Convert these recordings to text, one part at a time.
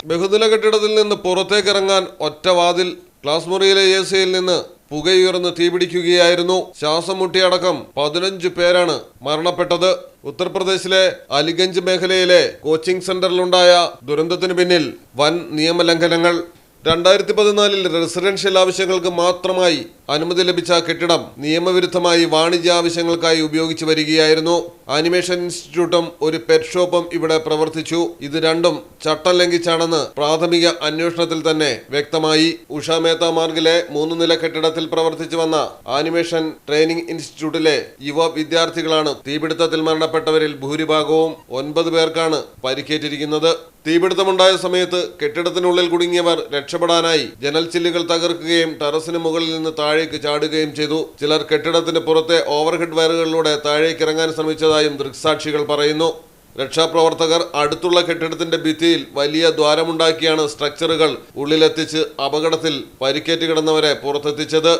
ബഹുനില കെട്ടിടത്തിൽ നിന്ന് പുറത്തേക്കിറങ്ങാൻ ഒറ്റവാതിൽ. ക്ലാസ് മുറിയിലെ AC-യിൽ നിന്ന് പുകയുയർന്ന് തീപിടിക്കുകയായിരുന്നു. ശ്വാസം മുട്ടിയടക്കം 15 പേരാണ് മരണപ്പെട്ടത്. ഉത്തർപ്രദേശിലെ അലിഗഞ്ച് മേഖലയിലെ കോച്ചിംഗ് സെന്ററിലുണ്ടായ ദുരന്തത്തിന് പിന്നിൽ വൻ നിയമലംഘനങ്ങൾ. 2014 റെസിഡൻഷ്യൽ ആവശ്യങ്ങൾക്ക് മാത്രമായി അനുമതി ലഭിച്ച കെട്ടിടം നിയമവിരുദ്ധമായി വാണിജ്യ ആവശ്യങ്ങൾക്കായി ഉപയോഗിച്ചു വരികയായിരുന്നു. ആനിമേഷൻ ഇൻസ്റ്റിറ്റ്യൂട്ടും ഒരു പെറ്റ് ഷോപ്പും ഇവിടെ പ്രവർത്തിച്ചു. ഇത് രണ്ടും ചട്ടം ലംഘിച്ചാണെന്ന് പ്രാഥമിക അന്വേഷണത്തിൽ തന്നെ വ്യക്തമായി. ഉഷ മേത്ത മാർഗിലെ 3 നില കെട്ടിടത്തിൽ പ്രവർത്തിച്ചു വന്ന ആനിമേഷൻ ട്രെയിനിംഗ് ഇൻസ്റ്റിറ്റ്യൂട്ടിലെ യുവ വിദ്യാർത്ഥികളാണ് തീപിടുത്തത്തിൽ മരണപ്പെട്ടവരിൽ ഭൂരിഭാഗവും. 9 പേർക്കാണ് പരിക്കേറ്റിരിക്കുന്നത്. തീപിടുത്തമുണ്ടായ സമയത്ത് കെട്ടിടത്തിനുള്ളിൽ കുടുങ്ങിയവർ രക്ഷപ്പെടാനായി ജനൽ ചില്ലുകൾ തകർക്കുകയും ടെറസിന് മുകളിൽ നിന്ന് താഴേക്ക് ചാടുകയും ചെയ്തു. ചിലർ കെട്ടിടത്തിന് പുറത്തെ ഓവർഹെഡ് വയറുകളിലൂടെ താഴേക്ക് ഇറങ്ങാൻ ശ്രമിച്ചതായും ദൃക്സാക്ഷികൾ പറയുന്നു. രക്ഷാപ്രവർത്തകർ അടുത്തുള്ള കെട്ടിടത്തിന്റെ ഭിത്തിയിൽ വലിയ ദ്വാരമുണ്ടാക്കിയാണ് സ്ട്രക്ചറുകൾ ഉള്ളിലെത്തിച്ച് അപകടത്തിൽ പരിക്കേറ്റ് കിടന്നവരെ പുറത്തെത്തിച്ചത്.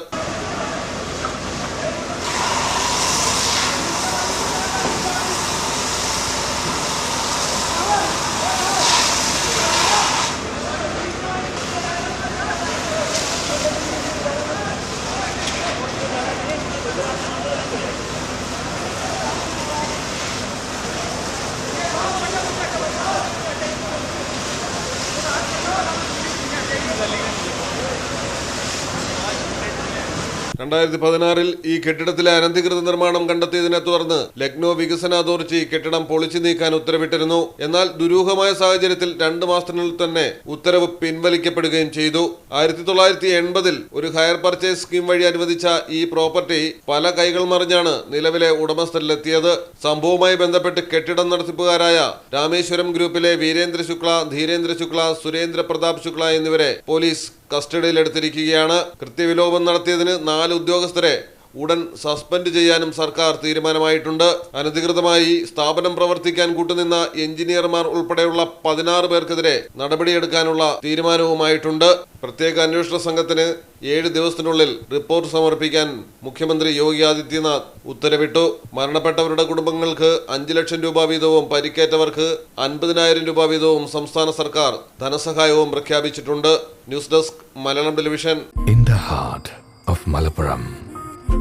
ഈ കെട്ടിടത്തിലെ അനധികൃത നിർമ്മാണം കണ്ടെത്തിയതിനെ തുടർന്ന് ലക്നോ വികസന അതോറിറ്റി കെട്ടിടം പൊളിച്ചു നീക്കാൻ ഉത്തരവിട്ടിരുന്നു. എന്നാൽ ദുരൂഹമായ സാഹചര്യത്തിൽ 2 മാസത്തിനുള്ളിൽ തന്നെ ഉത്തരവ് പിൻവലിക്കപ്പെടുകയും ചെയ്തു. 1980 ഒരു ഹയർ പർച്ചേസ് സ്കീം വഴി അനുവദിച്ച ഈ പ്രോപ്പർട്ടി പല കൈകൾ മറിഞ്ഞാണ് നിലവിലെ ഉടമസ്ഥരിലെത്തിയത്. സംഭവവുമായി ബന്ധപ്പെട്ട് കെട്ടിടം നടത്തിപ്പുകാരായ രാമേശ്വരം ഗ്രൂപ്പിലെ വീരേന്ദ്ര ശുക്ല, ധീരേന്ദ്ര ശുക്ല, സുരേന്ദ്ര പ്രതാപ് ശുക്ല എന്നിവരെ പോലീസ് കസ്റ്റഡിയിലെടുത്തിരിക്കുകയാണ്. കൃത്യവിലോപം നടത്തിയതിന് 4 ഉദ്യോഗസ്ഥരെ ഉടൻ സസ്പെൻഡ് ചെയ്യാനും സർക്കാർ തീരുമാനമായിട്ടുണ്ട്. അനധികൃതമായി സ്ഥാപനം പ്രവർത്തിക്കാൻ കൂട്ടുനിന്ന എഞ്ചിനീയർമാർ ഉൾപ്പെടെയുള്ള 16 പേർക്കെതിരെ നടപടിയെടുക്കാനുള്ള തീരുമാനവുമായിട്ടുണ്ട്. പ്രത്യേക അന്വേഷണ സംഘത്തിന് 7 ദിവസത്തിനുള്ളിൽ റിപ്പോർട്ട് സമർപ്പിക്കാൻ മുഖ്യമന്ത്രി യോഗി ആദിത്യനാഥ് ഉത്തരവിട്ടു. മരണപ്പെട്ടവരുടെ കുടുംബങ്ങൾക്ക് 5 ലക്ഷം രൂപ വീതവും പരിക്കേറ്റവർക്ക് 50,000 രൂപ വീതവും സംസ്ഥാന സർക്കാർ ധനസഹായവും പ്രഖ്യാപിച്ചിട്ടുണ്ട്. News desk Malayalam television. In the heart of Malappuram,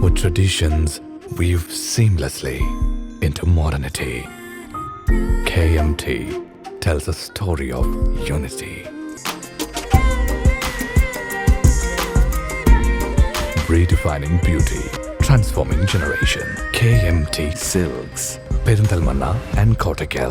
where traditions weave seamlessly into modernity, KMT tells a story of unity. Redefining beauty, transforming generation. KMT Silks, Perinthalmanna and Kottakkal.